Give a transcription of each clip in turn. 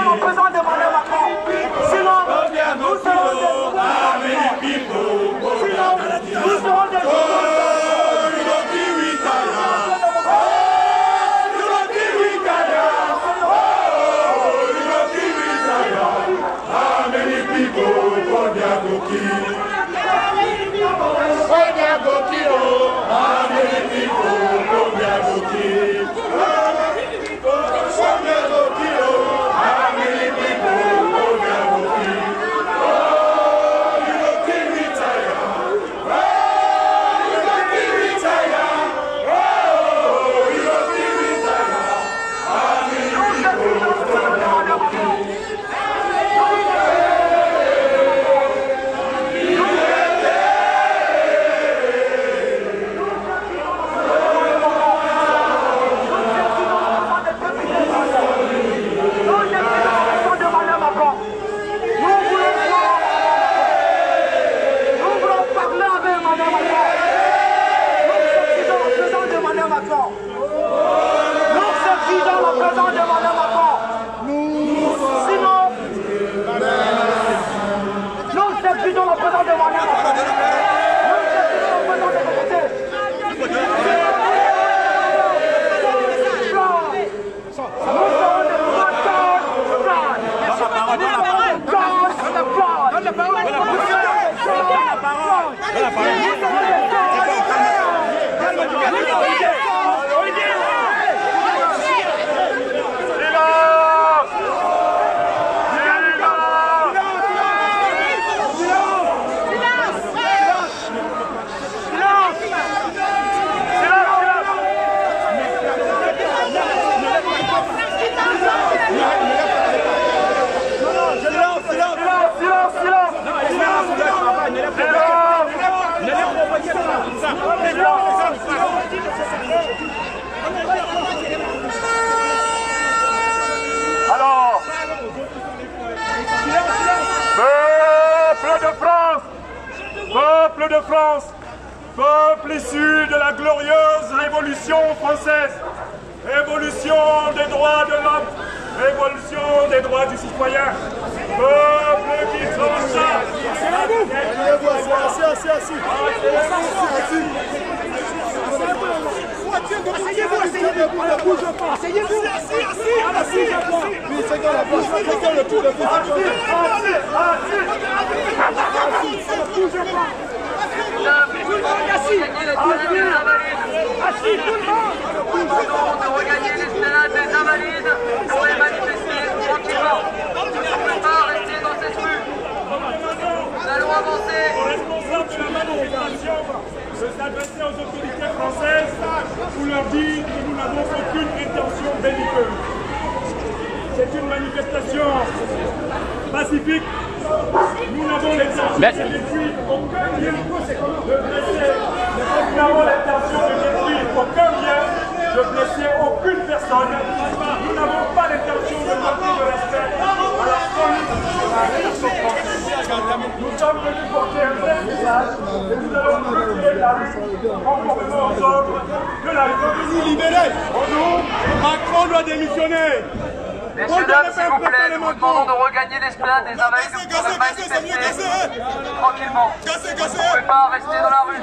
représente Emmanuel Macron. Sinon, nous serons des Alors, peuple de France, peuple issu de la glorieuse Révolution française, révolution des droits de l'homme, révolution des droits du citoyen, peuple qui trancha. De regagner l'esplanade des Invalides pour les manifester tranquillement. On ne peut pas rester dans cette rue. Nous allons avancer. Le responsable de la manifestation de s'adresser aux autorités françaises pour leur dire que nous n'avons aucune intention belliqueuse. C'est une manifestation pacifique. Nous n'avons l'intention de détruire aucun bien, de blesser. Nous n'avons l'intention de détruire aucun bien, de blesser aucune personne. Nous n'avons pas l'intention de manquer de respect à la police de la République française. Nous sommes venus porter un vrai message et nous allons reculer la rue conformément aux ordres de la République. Nous libérer. Macron doit démissionner. Messieurs, dames, s'il vous plaît, nous vous demandons de regagner l'esplanade des Invalides pour manifester tranquillement. Vous ne pouvez pas rester dans la rue.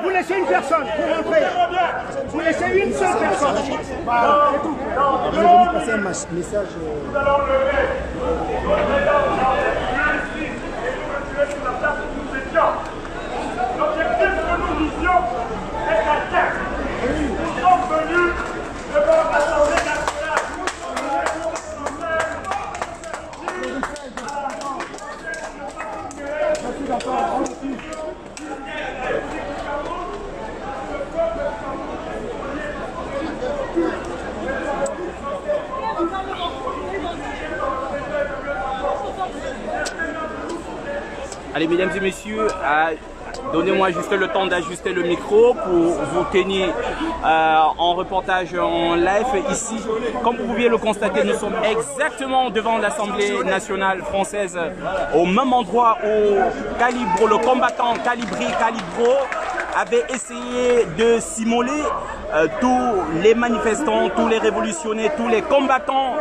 Vous laissez une personne pour rentrer. Vous laissez une seule personne. C'est tout. Vous avez passer un message. Nous allons lever notre médaille et ainsi et nous retirer sur la place où nous étions. L'objectif que nous visions est atteint. Nous sommes venus devant l'Assemblée nationale. Allez, mesdames et messieurs, Donnez-moi juste le temps d'ajuster le micro pour vous tenir en reportage en live ici. Comme vous pouviez le constater, nous sommes exactement devant l'Assemblée nationale française, au même endroit où le combattant Calibro avait essayé de simuler tous les manifestants, tous les révolutionnaires, tous les combattants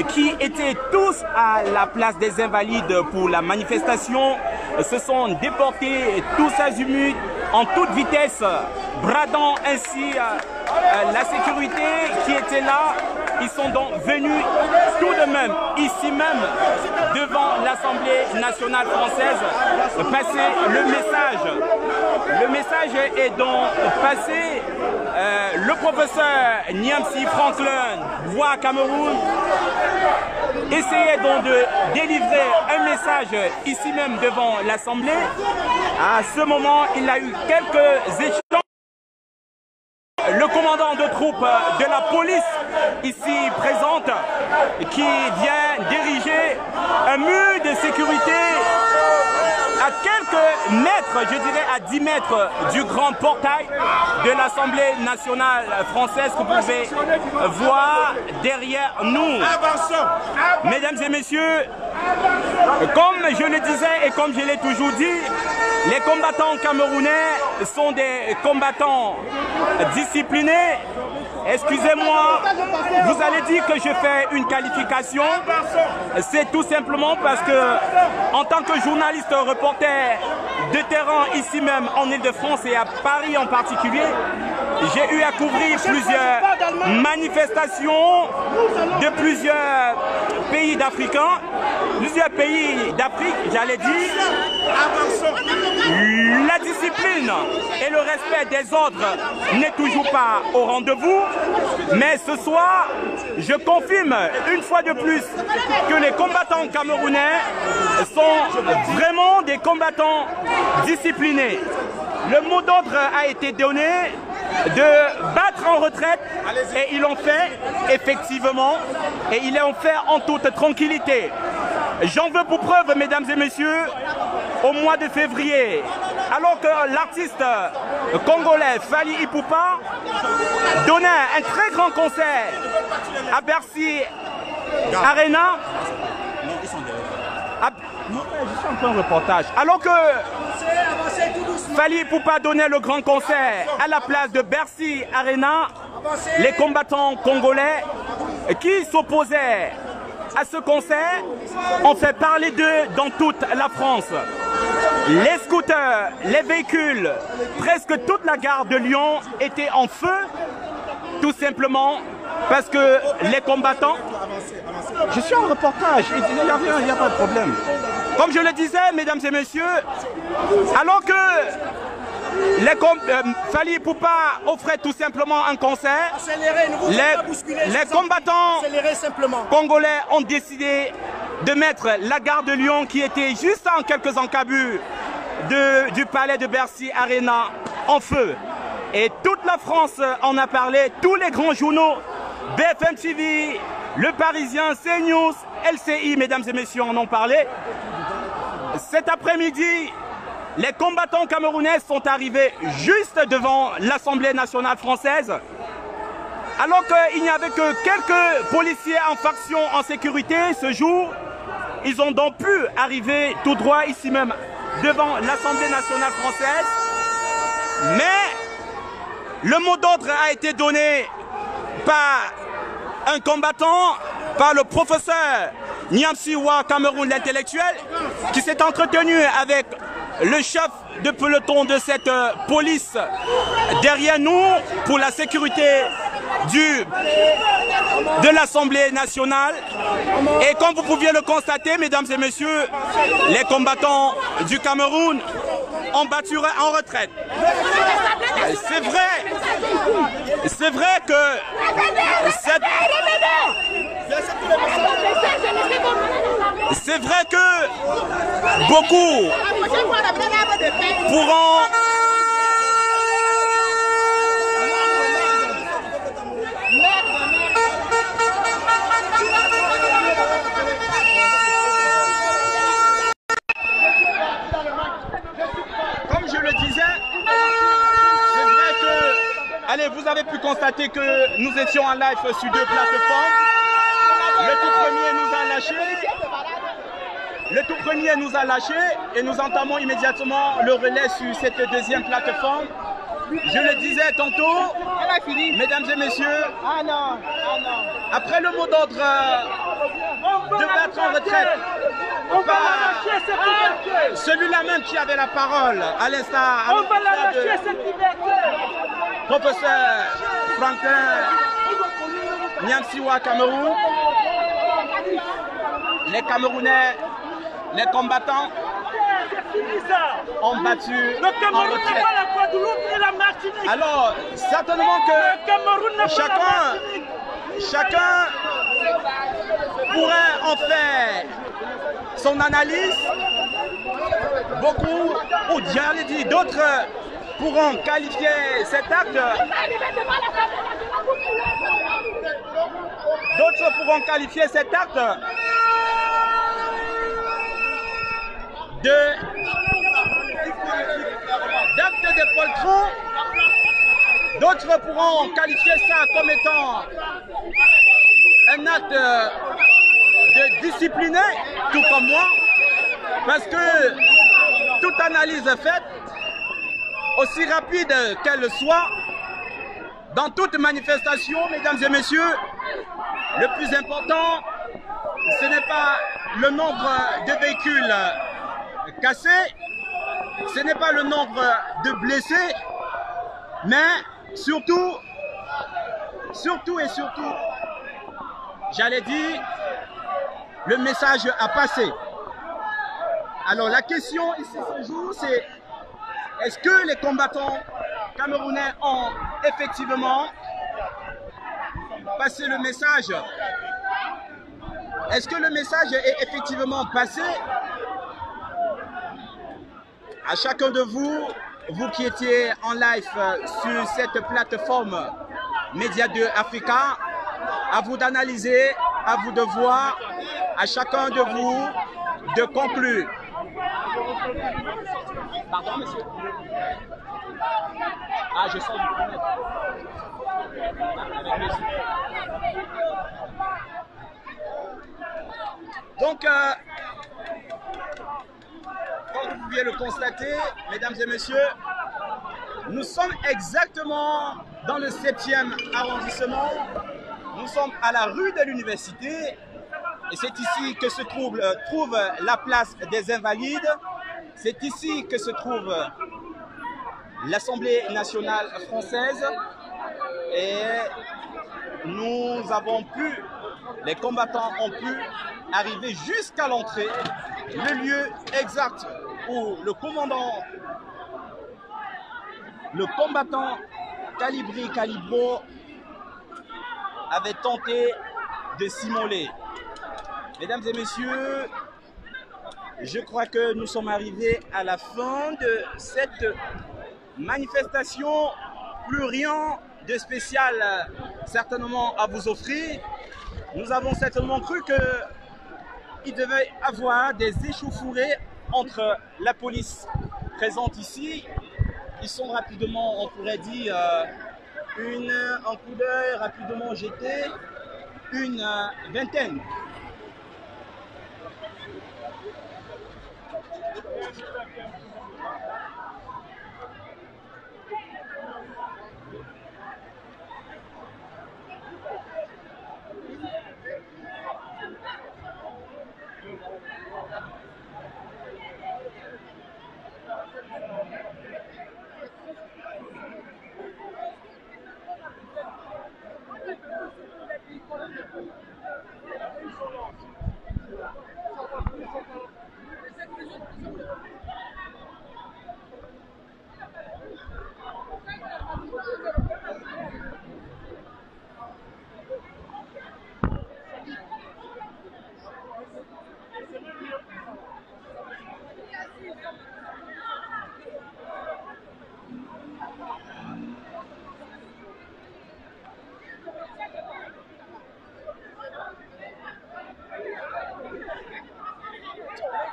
qui étaient tous à la place des Invalides pour la manifestation se sont déportés tous azimuts en toute vitesse, bradant ainsi la sécurité qui était là. Ils sont donc venus tout de même, ici même, devant l'Assemblée nationale française, passer le message. Le message est donc passé. Le professeur Niamsi Franklin, voix Cameroun, essayait donc de délivrer un message ici même devant l'Assemblée. À ce moment, il a eu quelques échanges. Le commandant de troupes de la police ici présente qui vient diriger un mur de sécurité à quelques mètres, je dirais à 10 mètres du grand portail de l'Assemblée nationale française que vous pouvez voir derrière nous. Mesdames et messieurs, comme je le disais et comme je l'ai toujours dit, les combattants camerounais sont des combattants disciplinés. Excusez-moi, vous allez dire que je fais une qualification. C'est tout simplement parce que, en tant que journaliste reporter de terrain ici même en Île-de-France et à Paris en particulier, j'ai eu à couvrir plusieurs manifestations de plusieurs pays d'Africains, plusieurs pays d'Afrique, j'allais dire. La discipline et le respect des ordres n'est toujours pas au rendez-vous, mais ce soir, je confirme une fois de plus que les combattants camerounais sont vraiment des combattants disciplinés. Le mot d'ordre a été donné de battre en retraite et ils l'ont fait effectivement et ils l'ont fait en toute tranquillité. J'en veux pour preuve, mesdames et messieurs, au mois de février, alors que l'artiste congolais Fally Ipupa donnait un très grand concert à Bercy Arena. Je suis en plein reportage. Alors que Fally Ipupa donnait le grand concert à la place de Bercy Arena, les combattants congolais qui s'opposaient à ce concert ont fait parler d'eux dans toute la France. Les scooters, les véhicules, presque toute la gare de Lyon était en feu, tout simplement parce que les combattants... Je suis en reportage, il n'y a pas de problème. Comme je le disais, mesdames et messieurs, alors que Fally Ipupa offrait tout simplement un concert, les combattants congolais ont décidé de mettre la gare de Lyon, qui était juste en quelques encablures du palais de Bercy Arena, en feu. Et toute la France en a parlé, tous les grands journaux, BFM TV, Le Parisien, CNews, LCI, mesdames et messieurs, en ont parlé. Cet après-midi, les combattants camerounais sont arrivés juste devant l'Assemblée nationale française. Alors qu'il n'y avait que quelques policiers en faction en sécurité ce jour, ils ont donc pu arriver tout droit ici même devant l'Assemblée nationale française. Mais le mot d'ordre a été donné par un combattant, par le professeur Niamsi Cameroun, l'intellectuel, qui s'est entretenu avec le chef de peloton de cette police derrière nous pour la sécurité de l'Assemblée nationale. Et comme vous pouviez le constater, mesdames et messieurs, les combattants du Cameroun ont battu en retraite. C'est vrai que c'est vrai que beaucoup pourront comme je le disais, constater que nous étions en live sur 2 plateformes. Le tout premier nous a lâché et nous entamons immédiatement le relais sur cette deuxième plateforme. Je le disais tantôt, mesdames et messieurs, après le mot d'ordre de mettre en retraite par celui-là même qui avait la parole à l'instar professeur Franklin Nyamsiwa Cameroun, les Camerounais, les combattants ont battu en retraite. Alors, certainement que chacun pourrait en faire son analyse. Beaucoup, ou j'allais dire, d'autres pourront qualifier cet acte. D'autres pourront qualifier cet acte d'acte de poltron. D'autres pourront qualifier ça comme étant un acte de discipliné, tout comme moi, parce que toute analyse faite, aussi rapide qu'elle soit, dans toute manifestation, mesdames et messieurs, le plus important, ce n'est pas le nombre de véhicules cassés, ce n'est pas le nombre de blessés, mais surtout, j'allais dire, le message a passé. Alors la question ici ce jour, c'est est-ce que les combattants camerounais ont effectivement passé le message? Est-ce que le message est effectivement passé? À chacun de vous, vous qui étiez en live sur cette plateforme Média 2 Africa, à vous d'analyser, à vous de voir, à chacun de vous de conclure. Pardon, monsieur. Ah, je sens du donc, comme vous pouviez le constater, mesdames et messieurs, nous sommes exactement dans le 7e arrondissement. Nous sommes à la rue de l'Université et c'est ici que se trouve la place des Invalides. C'est ici que se trouve l'Assemblée nationale française et nous avons pu, les combattants ont pu arriver jusqu'à l'entrée, le lieu exact où le combattant Calibro avait tenté de s'immoler. Mesdames et messieurs, je crois que nous sommes arrivés à la fin de cette manifestation. Plus rien de spécial certainement à vous offrir. Nous avons certainement cru qu'il devait y avoir des échauffourées entre la police présente ici. Ils sont rapidement, on pourrait dire, un coup d'œil rapidement jeté, une vingtaine.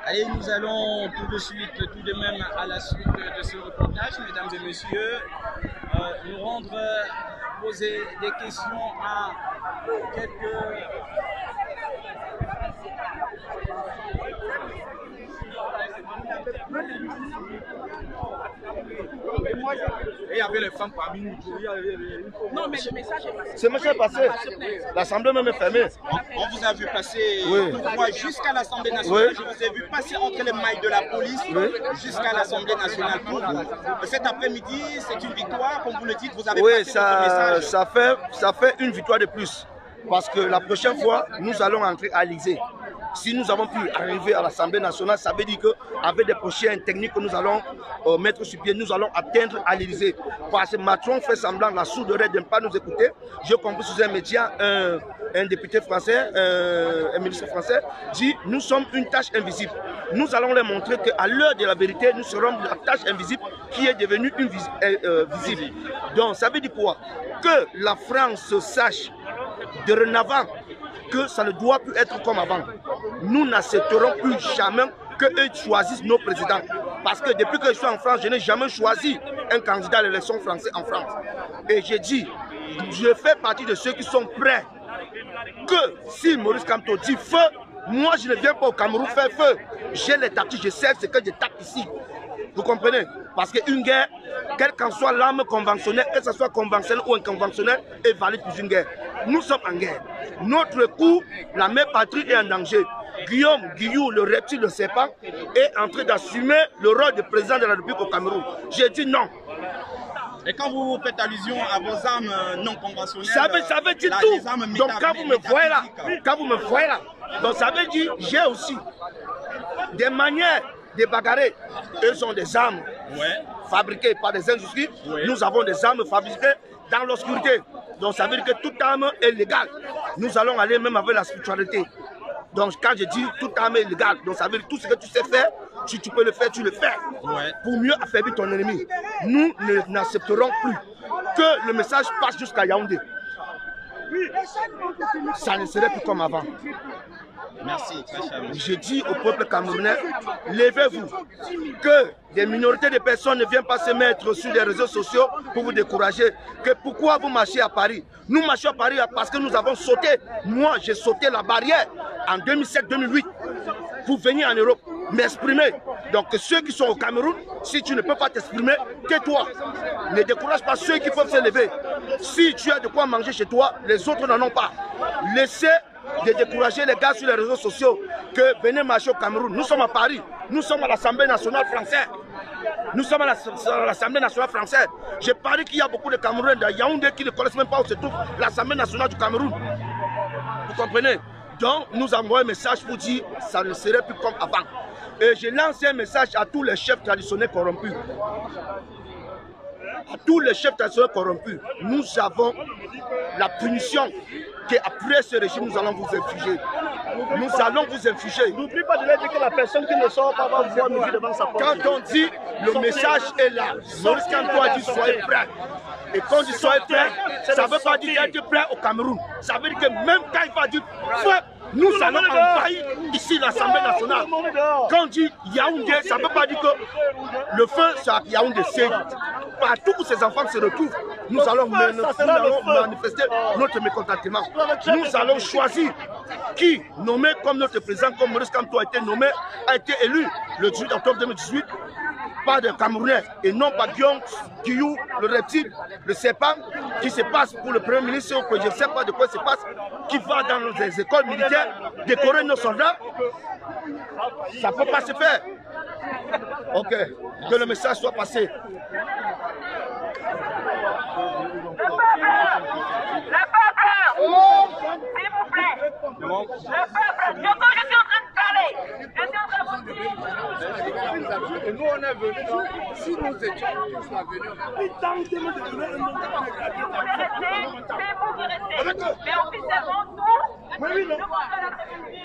Allez, nous allons tout de suite, tout de même à la suite de ce reportage, mesdames et messieurs, nous rendre poser des questions à quelques... Et il y avait les femmes parmi nous. Non, mais le message est passé. Ce message est passé. L'Assemblée même est fermée. On vous a vu passer Oui. jusqu'à l'Assemblée nationale. Oui. Je vous ai vu passer entre les mailles de la police jusqu'à l'Assemblée nationale. Cet après-midi, c'est une victoire. Comme vous le dites, vous avez Oui, passé votre message. ça fait une victoire de plus. Parce que la prochaine fois, nous allons entrer à l'Élysée. Si nous avons pu arriver à l'Assemblée nationale, ça veut dire qu'avec des prochaines techniques que nous allons mettre sur pied, nous allons atteindre à l'Élysée. Parce que Macron fait semblant, la sourde-oreille de ne pas nous écouter. J'ai compris sur un média, un député français, un ministre français, dit « Nous sommes une tâche invisible ». Nous allons leur montrer qu'à l'heure de la vérité, nous serons la tâche invisible qui est devenue une visible. Donc ça veut dire quoi? Que la France sache dorénavant que ça ne doit plus être comme avant. Nous n'accepterons plus jamais qu'eux choisissent nos présidents. Parce que depuis que je suis en France, je n'ai jamais choisi un candidat à l'élection français en France. Et j'ai dit, je fais partie de ceux qui sont prêts que si Maurice Kamto dit feu, moi je ne viens pas au Cameroun faire feu. J'ai les tactiques, je sais ce que je tape ici. Vous comprenez? Parce qu'une guerre, quelle qu'en soit l'arme conventionnelle, que ce soit conventionnel ou inconventionnel, est valide pour une guerre. Nous sommes en guerre. Notre coup, la mère patrie est en danger. Guillaume Guillou, le reptile, le serpent, est en train d'assumer le rôle de président de la République au Cameroun. J'ai dit non. Et quand vous faites allusion à vos armes non conventionnelles, ça veut dire tout. Donc quand vous me voyez là, donc ça veut dire j'ai aussi des manières de bagarrer. Eux sont des armes fabriquées par des industries. Nous avons des armes fabriquées dans l'obscurité. Donc ça veut dire que toute arme est légale. Nous allons aller même avec la spiritualité. Donc quand je dis toute arme est légale, donc ça veut dire tout ce que tu sais faire, si tu peux le faire, tu le fais. Pour mieux affaiblir ton ennemi. Nous n'accepterons plus que le message passe jusqu'à Yaoundé. Ça ne serait plus comme avant. Merci. Je dis au peuple camerounais, levez-vous. Que des minorités de personnes ne viennent pas se mettre sur les réseaux sociaux pour vous décourager. Que pourquoi vous marchez à Paris? Nous marchons à Paris parce que nous avons sauté. Moi, j'ai sauté la barrière en 2007-2008 pour venir en Europe, m'exprimer. Donc ceux qui sont au Cameroun, si tu ne peux pas t'exprimer, tais-toi. Ne décourage pas ceux qui peuvent se lever. Si tu as de quoi manger chez toi, les autres n'en ont pas. Laissez de décourager les gars sur les réseaux sociaux que venez marcher au Cameroun. Nous sommes à Paris, nous sommes à l'Assemblée nationale française. Nous sommes à l'Assemblée nationale française. J'ai parié qu'il y a beaucoup de Camerounais de Yaoundé qui ne connaissent même pas où se trouve l'Assemblée nationale du Cameroun. Vous comprenez? Donc nous envoyons un message pour dire que ça ne serait plus comme avant. Et j'ai lancé un message à tous les chefs traditionnels corrompus. À tous les chefs traditionnels corrompus, nous avons la punition qu'après ce régime, nous allons vous infliger. Nous allons vous infliger. N'oublie pas de leur dire que la personne qui ne sort pas va voir midi devant sa porte. Quand on dit le message est là, Maurice Kamto a dit soyez prêts. Et quand on dit soyez prêts, ça ne veut pas dire être prêt au Cameroun. Ça veut dire que même quand il va dire feu, nous allons envahir ici l'Assemblée nationale. Quand on dit Yaoundé, ça ne veut pas dire que le feu c'est à Yaoundé. C'est partout où ces enfants se retrouvent. Nous allons manifester notre mécontentement. Nous allons choisir qui, nommé comme notre président, comme Maurice Kamto a été nommé, a été élu le 18 octobre 2018 par des Camerounais et non par Guillaume Guillou, le reptile, le serpent, qui se passe pour le Premier ministre, ou que je ne sais pas de quoi il se passe, qui va dans les écoles militaires décorer nos soldats. Ça ne peut pas se faire. Ok, que le message soit passé. Le peuple, s'il vous plaît. Le peuple, bientôt je suis en train de parler. Je suis en train de vous dire. Et nous, on est venus, si nous étions tous venus, Si vous voulez rester, c'est vous qui restez. Mais officiellement, nous, nous sommes à la tribune.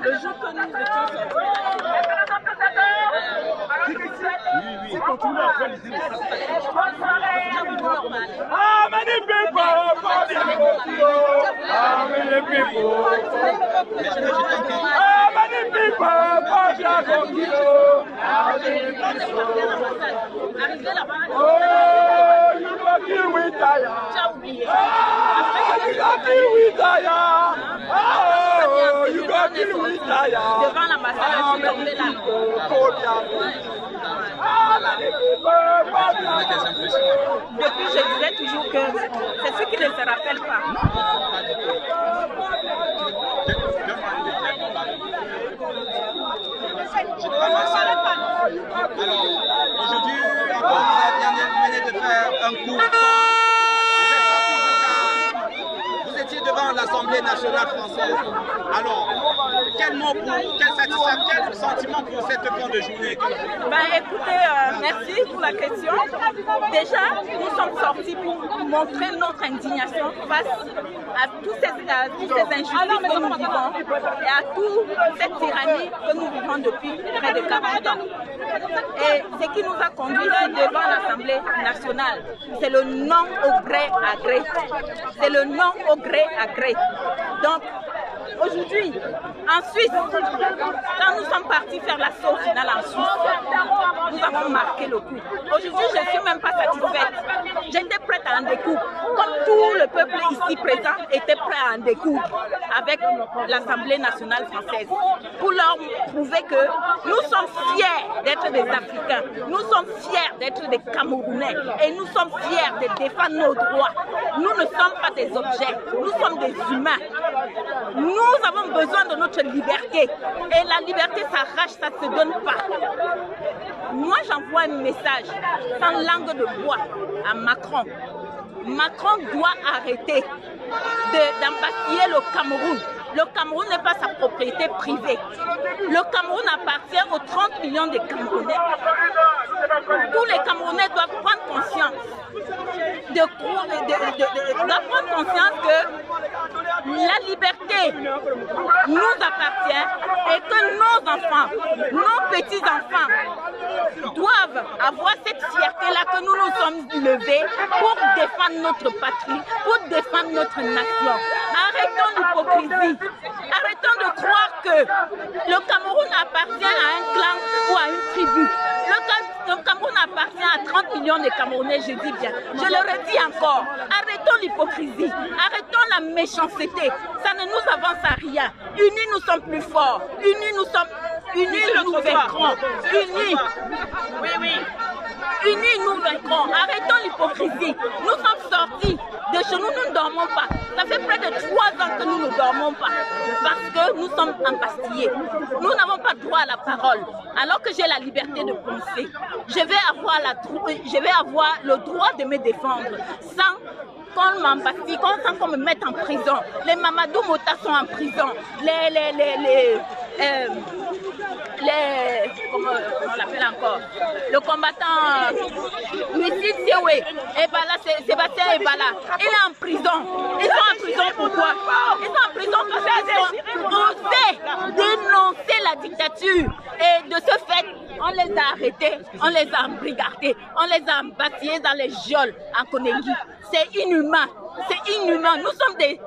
le jour que nous étions sortis, Si continue à faire les idées. How many people for the people? How many people? How many people for the people? How many people? Tu as oublié. Devant l'ambassadeur, je vais là. Depuis, je disais toujours que c'est ce qui ne se rappelle pas. Alors, aujourd'hui, vous venez de faire un coup. Vous étiez devant l'Assemblée nationale française. Alors, quel mot quelle satisfaction, quel sentiment pour cette fin de journée? Écoutez, merci pour la question. Déjà, nous sommes sortis pour montrer notre indignation face à toutes ces injustices que nous vivons et à toute cette tyrannie que nous vivons depuis près de 40 ans. Et ce qui nous a conduits devant l'Assemblée nationale, c'est le non au gré à gré. C'est le non au gré à gré. Donc, aujourd'hui, en Suisse, quand nous sommes partis faire l'assaut final en Suisse, nous avons marqué le coup. Aujourd'hui, je ne suis même pas satisfaite. J'étais prête à en découdre, comme tout le peuple ici présent était prêt à en découdre avec l'Assemblée nationale française, pour leur prouver que nous sommes fiers d'être des Africains, nous sommes fiers d'être des Camerounais et nous sommes fiers de défendre nos droits. Nous ne sommes pas des objets, nous sommes des humains. Nous avons besoin de notre liberté et la liberté s'arrache, ça ne se donne pas. Moi, j'envoie un message sans langue de bois à Macron. Macron doit arrêter d'embastiller le Cameroun. Le Cameroun n'est pas sa propriété privée. Le Cameroun appartient aux 30 millions de Camerounais. Tous les Camerounais doivent prendre conscience prendre conscience que la liberté nous appartient et que nos enfants, nos petits-enfants doivent avoir cette fierté-là que nous nous sommes levés pour défendre notre patrie, pour défendre notre nation. Arrêtons l'hypocrisie. Arrêtons de croire que le Cameroun appartient à un clan ou à une tribu. Le Cameroun appartient à 30 millions de Camerounais, je dis bien. Je le redis encore. Arrêtons l'hypocrisie. Arrêtons la méchanceté. Ça ne nous avance à rien. Unis, nous sommes plus forts. Unis, nous vaincrons. Unis. Oui, oui. Unis, nous vaincrons. Arrêtons l'hypocrisie. Nous sommes sortis de chez nous, nous ne dormons pas. Ça fait près de 3 ans que nous ne dormons pas. Parce que nous sommes embastillés. Nous n'avons pas droit à la parole. Alors que j'ai la liberté de penser, je vais avoir le droit de me défendre sans qu'on m'embastille, sans qu'on me mette en prison. Les Mamadou Mota sont en prison. Comment on l'appelle encore, le combattant Missy Sioué, Sébastien Ebala, il est en prison. Ils sont en prison pourquoi? Ils sont en prison parce qu'ils ont osé dénoncer la dictature. Et de ce fait, on les a arrêtés, on les a embrigadés, on les a embastillés dans les geôles en Konengi. C'est inhumain, c'est inhumain. Nous sommes des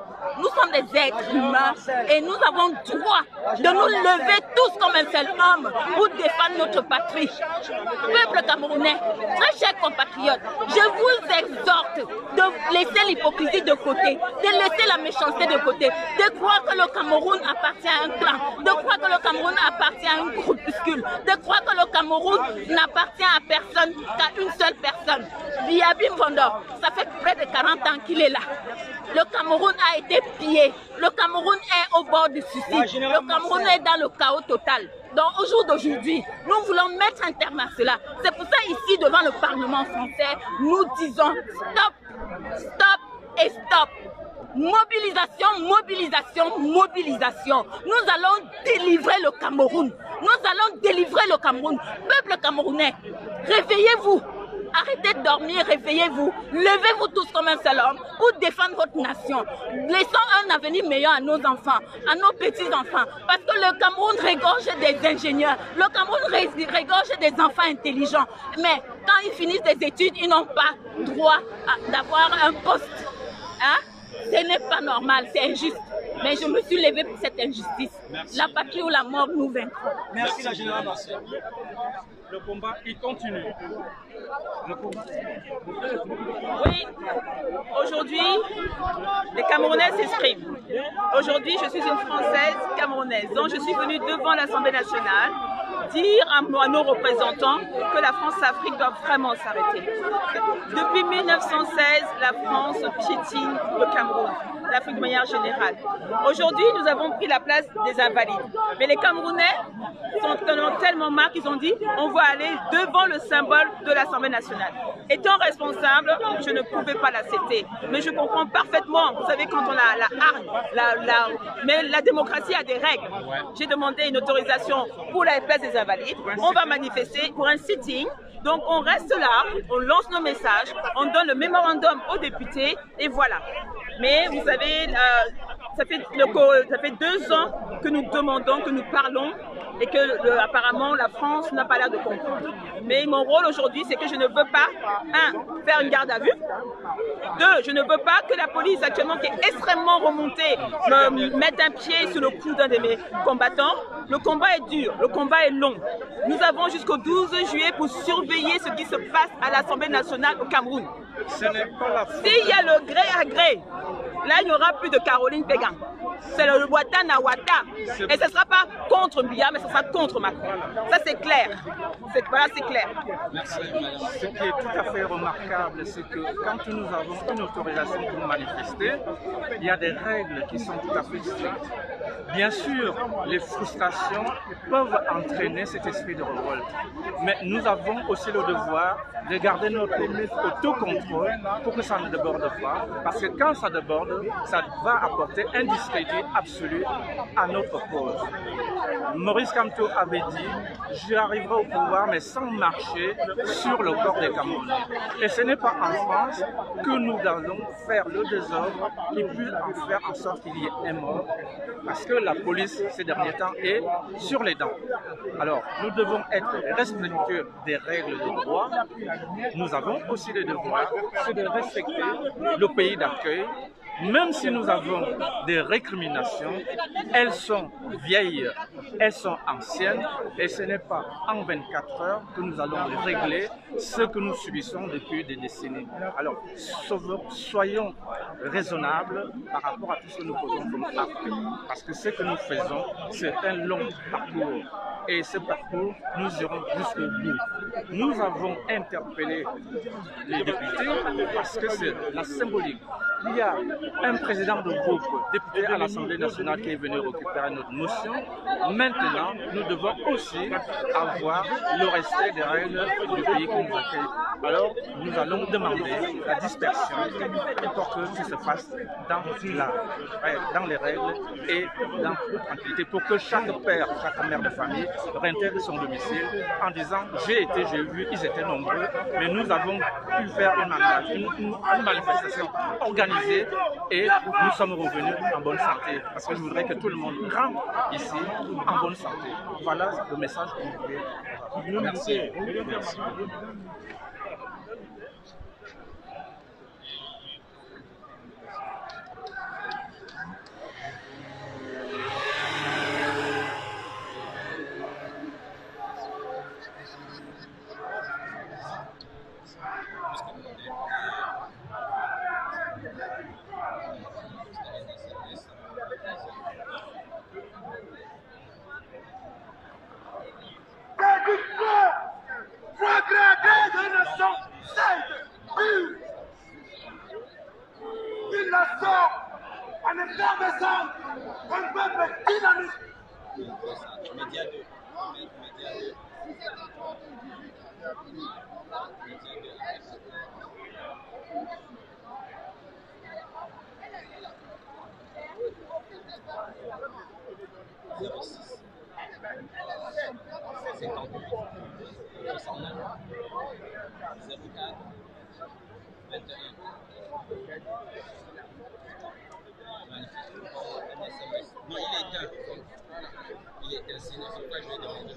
êtres humains et nous avons droit de nous lever tous comme un seul homme pour défendre notre patrie. Peuple camerounais, très chers compatriotes, je vous exhorte de laisser l'hypocrisie de côté, de laisser la méchanceté de côté, de croire que le Cameroun appartient à un clan, de croire que le Cameroun appartient à un groupuscule, de croire que le Cameroun n'appartient à personne, qu'à une seule personne. Biabim Fondor, ça fait près de 40 ans qu'il est là. Le Cameroun a été pillé. Le Cameroun est au bord du suicide. Le Cameroun est dans le chaos total. Donc au jour d'aujourd'hui, nous voulons mettre un terme à cela. C'est pour ça ici devant le Parlement français, nous disons stop, stop et stop. Mobilisation, mobilisation, mobilisation. Nous allons délivrer le Cameroun. Nous allons délivrer le Cameroun. Peuple camerounais, réveillez-vous. Arrêtez de dormir, réveillez-vous. Levez-vous tous comme un seul homme pour défendre votre nation. Laissons un avenir meilleur à nos enfants, à nos petits-enfants. Parce que le Cameroun regorge des ingénieurs. Le Cameroun regorge des enfants intelligents. Mais quand ils finissent des études, ils n'ont pas droit d'avoir un poste. Hein? Ce n'est pas normal, c'est injuste. Mais je me suis levée pour cette injustice. Merci. La patrie ou la mort, nous vaincrons. Merci la générale Martial. Le combat, il continue. Le combat. Oui, aujourd'hui, les Camerounais s'expriment. Aujourd'hui, je suis une Française camerounaise. Donc, je suis venue devant l'Assemblée nationale dire à nos représentants que la France-Afrique doit vraiment s'arrêter. Depuis 1916, la France piétine le Cameroun, l'Afrique de manière générale. Aujourd'hui, nous avons pris la place des invalides. Mais les Camerounais sont tellement marre qu'ils ont dit on va aller devant le symbole de l'Assemblée nationale. Étant responsable, je ne pouvais pas l'accepter. Mais je comprends parfaitement, vous savez, quand on a la hargne, mais la démocratie a des règles. J'ai demandé une autorisation pour la place des invalides. On va manifester pour un sitting. Donc on reste là, on lance nos messages, on donne le mémorandum aux députés et voilà. Mais vous savez, ça fait 2 ans que nous demandons, que nous parlons et que apparemment la France n'a pas l'air de comprendre. Mais mon rôle aujourd'hui, c'est que je ne veux pas, 1, faire une garde à vue, 2, je ne veux pas que la police actuellement qui est extrêmement remontée me mette un pied sur le cou d'un de mes combattants. Le combat est dur, le combat est long. Nous avons jusqu'au 12 juillet pour surveiller ce qui se passe à l'Assemblée nationale au Cameroun. Ce n'est pas la faute. S'il y a le gré à gré, là il n'y aura plus de Caroline Pégan. C'est le Wata na Wata. Et ce ne sera pas contre Biya, mais ce sera contre Macron. Ça c'est clair. Voilà, c'est clair. Ce qui est tout à fait remarquable, c'est que quand nous avons une autorisation pour manifester, il y a des règles qui sont tout à fait strictes. Bien sûr, les frustrations peuvent entraîner cet esprit de révolte. Mais nous avons aussi le devoir de garder notre autocontrôle pour que ça ne déborde pas. Parce que quand ça déborde, ça va apporter un discrédit absolu à notre cause. Maurice Kamto avait dit « J'arriverai au pouvoir mais sans marcher sur le corps des Camerounais ». Et ce n'est pas en France que nous allons faire le désordre et puis en faire en sorte qu'il y ait un mort. Parce que la police, ces derniers temps, est sur les dents. Alors, nous devons être respectueux des règles de droit. Nous avons aussi le devoir, c'est de respecter le pays d'accueil. Même si nous avons des récriminations, elles sont vieilles, elles sont anciennes et ce n'est pas en 24 heures que nous allons régler ce que nous subissons depuis des décennies. Alors, soyons raisonnables par rapport à tout ce que nous faisons comme acte, parce que ce que nous faisons, c'est un long parcours. Et ce parcours, nous irons jusqu'au bout. Nous avons interpellé les députés parce que c'est la symbolique. Il y a un président de groupe député à l'Assemblée nationale qui est venu récupérer notre motion. Maintenant, nous devons aussi avoir le respect des règles du pays qui nous accueille. Alors, nous allons demander la dispersion pour que tout se fasse dans les règles et dans la tranquillité, pour que chaque père, chaque mère de famille réintègre son domicile en disant « j'ai été, j'ai vu, ils étaient nombreux, mais nous avons pu faire une manifestation organisée et nous sommes revenus en bonne santé. » Parce que je voudrais que tout le monde rentre ici en bonne santé. Voilà le message que vous voulez. Merci. Merci. Une nation en effervescence, un peuple dynamique. Non, il est ainsi, c'est pourquoi je vais demander.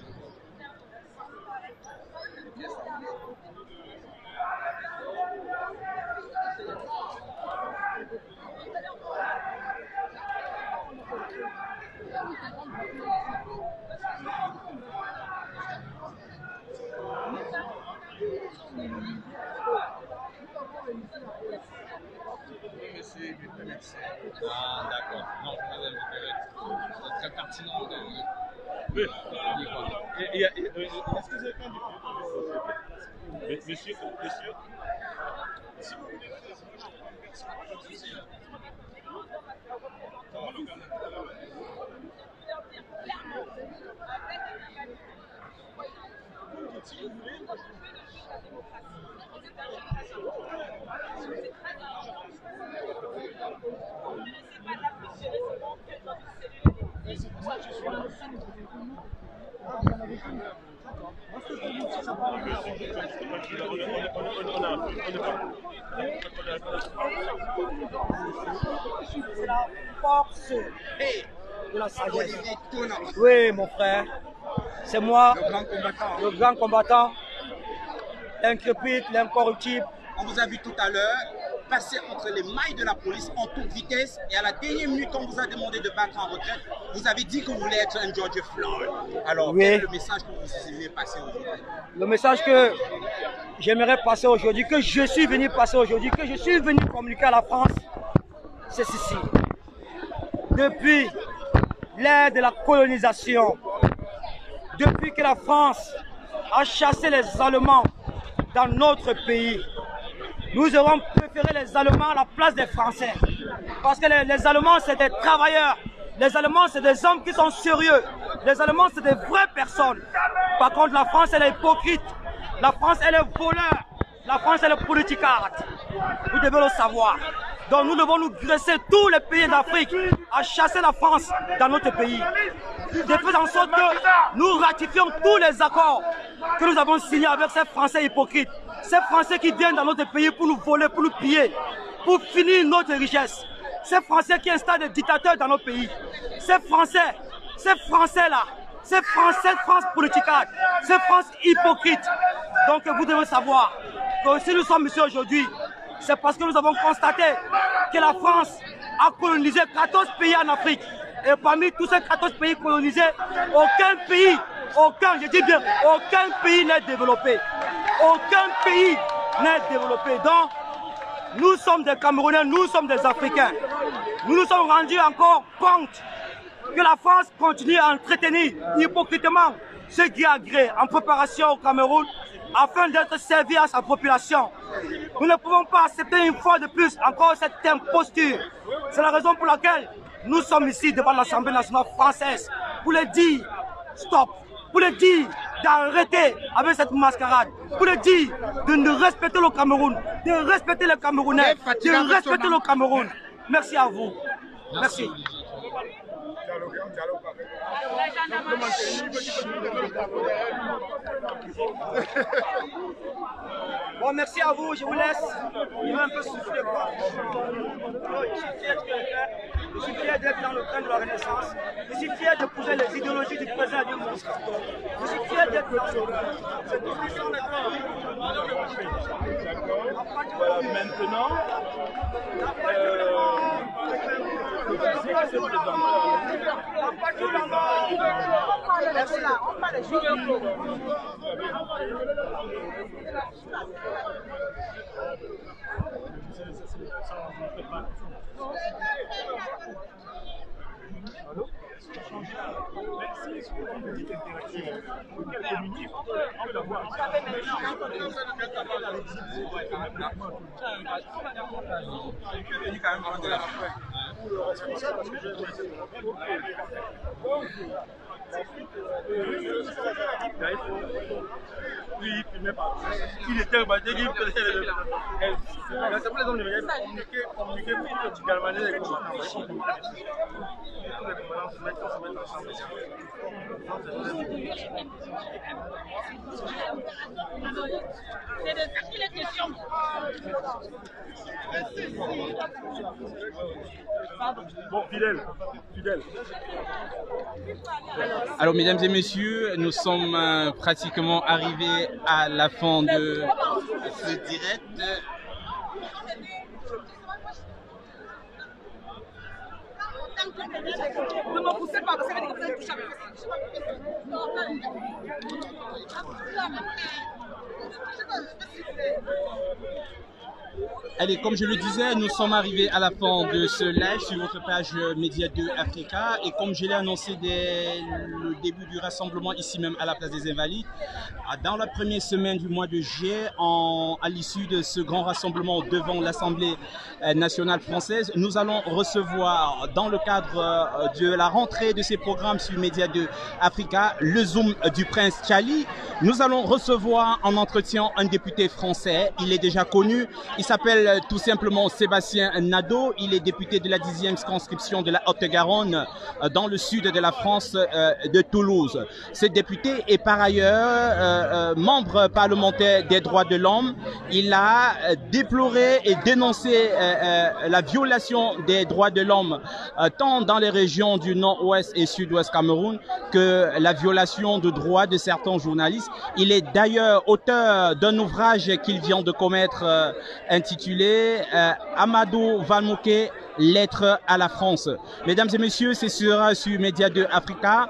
Ah, d'accord. Non, très pertinent. Excusez-moi. Monsieur, si vous voulez. C'est la force de la sagesse. Oui, mon frère. C'est moi, le grand combattant, l'intrépide, l'incorruptible. On vous a vu tout à l'heure passer entre les mailles de la police en toute vitesse et à la dernière minute, quand on vous a demandé de battre en retraite, vous avez dit que vous voulez être un George Floyd. Alors, oui. Quel est le message que vous aimez passer aujourd'hui? Le message que j'aimerais passer aujourd'hui, que je suis venu passer aujourd'hui, que je suis venu communiquer à la France, c'est ceci. Depuis l'ère de la colonisation, depuis que la France a chassé les Allemands dans notre pays, nous avons préféré les Allemands à la place des Français. Parce que les Allemands, c'est des travailleurs. Les Allemands, c'est des hommes qui sont sérieux. Les Allemands, c'est des vraies personnes. Par contre, la France, elle est hypocrite. La France, elle est voleur. La France, elle est politicarde. Vous devez le savoir. Donc, nous devons nous graisser tous les pays d'Afrique à chasser la France dans notre pays. De faire en sorte que nous ratifions tous les accords que nous avons signés avec ces Français hypocrites. Ces Français qui viennent dans notre pays pour nous voler, pour nous piller, pour finir notre richesse. Ces Français qui installent des dictateurs dans nos pays. Ces Français-là, ces France politicarde, ces France hypocrite. Donc vous devez savoir que si nous sommes ici aujourd'hui, c'est parce que nous avons constaté que la France a colonisé 14 pays en Afrique. Et parmi tous ces 14 pays colonisés, aucun pays n'est développé. Aucun pays n'est développé. Donc, nous sommes des Camerounais, nous sommes des Africains. Nous nous sommes rendus encore compte que la France continue à entretenir hypocritement ce qui a gré en préparation au Cameroun afin d'être servi à sa population. Nous ne pouvons pas accepter une fois de plus encore cette imposture. C'est la raison pour laquelle nous sommes ici devant l'Assemblée nationale française pour le dire stop, pour le dire d'arrêter avec cette mascarade, pour le dire de respecter le Cameroun, de respecter les Camerounais, de respecter le Cameroun. Merci à vous. Merci. Bon, merci à vous, je vous laisse. Je vais un peu souffler. Je suis fier d'être dans le train de la Renaissance. Je suis fier d'épouser les idéologies du président du monde. Je suis fier d'être dans ce train. C'est tout ce qui sont maintenant. Voilà, maintenant, il était battu, il communiquer pour galvaniser les Bon, fidèle. Alors, mesdames et messieurs, nous sommes pratiquement arrivés à la fin de ce direct. poussez pas, vous savez que vous allez toucher avec Allez, comme je le disais, nous sommes arrivés à la fin de ce live sur votre page Média 2 Africa. Et comme je l'ai annoncé dès le début du rassemblement ici même à la place des Invalides, dans la première semaine du mois de juillet, à l'issue de ce grand rassemblement devant l'Assemblée nationale française, nous allons recevoir, dans le cadre de la rentrée de ces programmes sur Média 2 Africa, le Zoom du Prince Tchali. Nous allons recevoir en entretien un député français. Il est déjà connu. Il s'appelle tout simplement Sébastien Nadeau. Il est député de la 10e circonscription de la Haute-Garonne dans le sud de la France, de Toulouse. Ce député est par ailleurs membre parlementaire des droits de l'homme. Il a déploré et dénoncé la violation des droits de l'homme tant dans les régions du nord-ouest et sud-ouest Cameroun que la violation de droits de certains journalistes. Il est d'ailleurs auteur d'un ouvrage qu'il vient de commettre intitulé Amadou Valmouké, lettre à la France. Mesdames et messieurs, c'est sur Média 2 Africa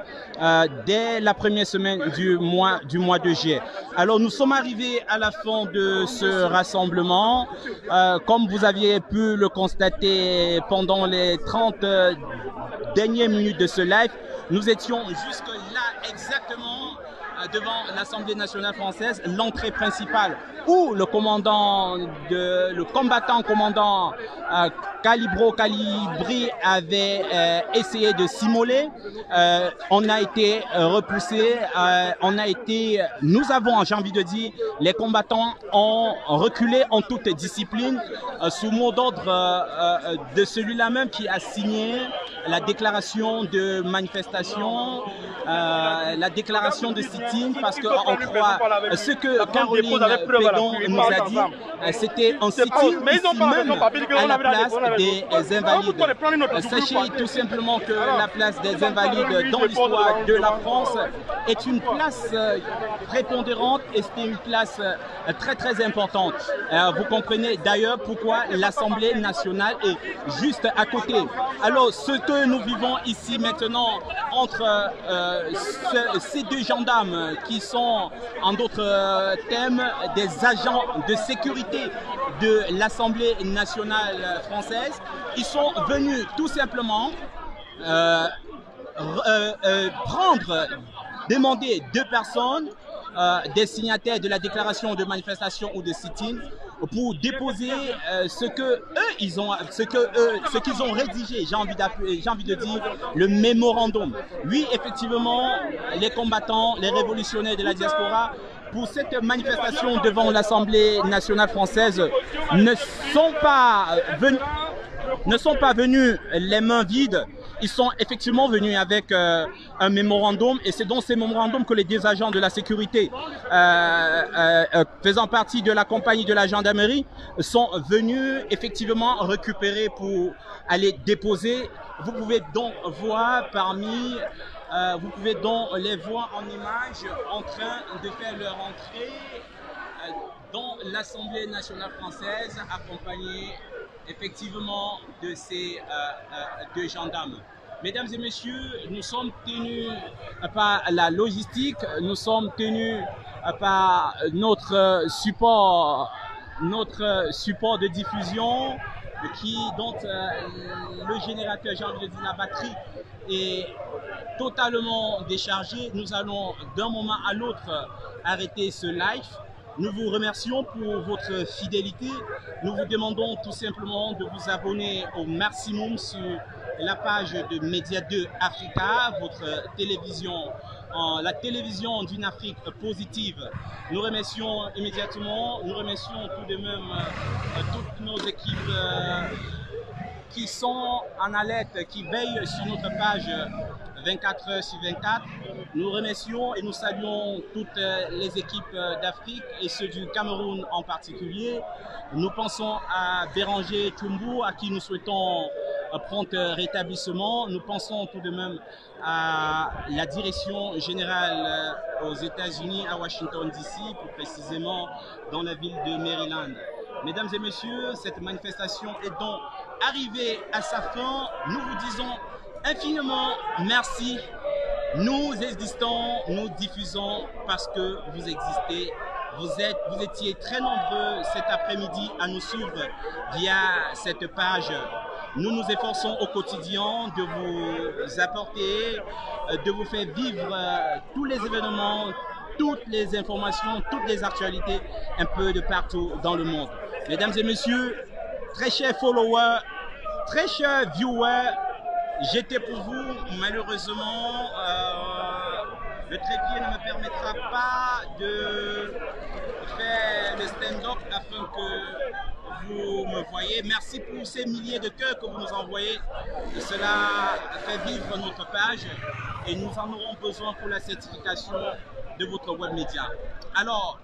dès la première semaine du mois de juillet. Alors nous sommes arrivés à la fin de ce rassemblement. Comme vous aviez pu le constater pendant les 30 dernières minutes de ce live, nous étions jusque là exactement devant l'Assemblée nationale française, l'entrée principale où le combattant commandant Calibro Calibri avait essayé de s'immoler. On a été repoussé, nous avons, j'ai envie de dire, les combattants ont reculé en toute discipline sous mot d'ordre de celui-là même qui a signé la déclaration de manifestation, la déclaration de sit-in, parce qu'on croit ce que Caroline Pédon nous a dit, c'était un sit-in ici même à la place des Invalides. Sachez tout simplement que la place des Invalides dans l'histoire de la France est une place prépondérante et c'est une place très très importante. Vous comprenez d'ailleurs pourquoi l'Assemblée nationale est juste à côté. Alors ce que nous vivons ici maintenant entre ces deux gendarmes qui sont en d'autres termes des agents de sécurité de l'Assemblée nationale française, ils sont venus tout simplement demander deux personnes, des signataires de la déclaration de manifestation ou de sit-in, pour déposer ce qu'ils ont rédigé, j'ai envie de dire, le mémorandum. Oui, effectivement, les combattants, les révolutionnaires de la diaspora, pour cette manifestation devant l'Assemblée nationale française, ne sont pas venus les mains vides. Ils sont effectivement venus avec un mémorandum et c'est dans ces mémorandums que les deux agents de la sécurité faisant partie de la compagnie de la gendarmerie sont venus effectivement récupérer pour aller déposer. Vous pouvez donc voir vous pouvez donc les voir en image en train de faire leur entrée dans l'Assemblée nationale française accompagnés effectivement de ces deux gendarmes. Mesdames et messieurs, nous sommes tenus par la logistique, nous sommes tenus par notre support de diffusion dont le générateur, j'ai envie de dire la batterie, est totalement déchargé. Nous allons d'un moment à l'autre arrêter ce live. Nous vous remercions pour votre fidélité. Nous vous demandons tout simplement de vous abonner au maximum sur la page de Média 2 Africa, votre télévision, la télévision d'une Afrique positive. Nous remercions immédiatement, nous remercions tout de même toutes nos équipes qui sont en alerte, qui veillent sur notre page 24 heures sur 24. Nous remercions et nous saluons toutes les équipes d'Afrique et ceux du Cameroun en particulier. Nous pensons à Béranger Toumbo, à qui nous souhaitons prompt rétablissement. Nous pensons tout de même à la direction générale aux États-Unis, à Washington DC, plus précisément dans la ville de Maryland. Mesdames et messieurs, cette manifestation est donc arrivée à sa fin. Nous vous disons infiniment merci. Nous existons, nous diffusons parce que vous existez. Vous étiez très nombreux cet après-midi à nous suivre via cette page. Nous nous efforçons au quotidien de vous apporter, de vous faire vivre tous les événements, toutes les informations, toutes les actualités un peu de partout dans le monde. Mesdames et messieurs, très chers followers, très chers viewers, j'étais pour vous, malheureusement, le trépied ne me permettra pas de faire le stand-up afin que vous me voyez. Merci pour ces milliers de cœurs que vous nous envoyez. Cela fait vivre notre page et nous en aurons besoin pour la certification de votre web média. Alors,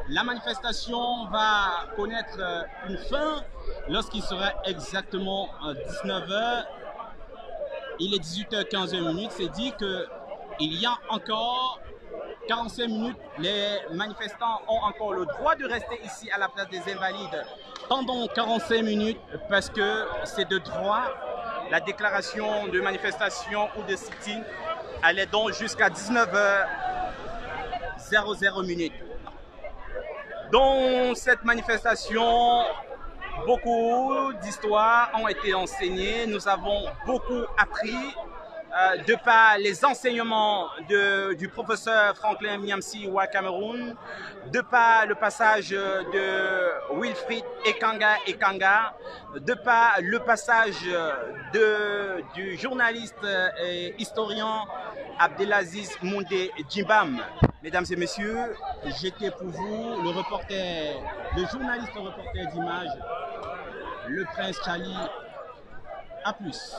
la manifestation va connaître une fin lorsqu'il sera exactement 19 h. Il est 18h15. C'est dit qu'il y a encore 45 minutes. Les manifestants ont encore le droit de rester ici à la place des Invalides pendant 45 minutes parce que c'est de droit. La déclaration de manifestation ou de sit-in allait donc jusqu'à 19h00. Dans cette manifestation, beaucoup d'histoires ont été enseignées. Nous avons beaucoup appris de par les enseignements du professeur Franklin Miamsi au Cameroun, de par le passage de Wilfried Ekanga, de par le passage du journaliste et historien Abdelaziz Moundé Djimbam. Mesdames et messieurs, j'étais pour vous le journaliste reporter d'image, le prince Charlie. À plus.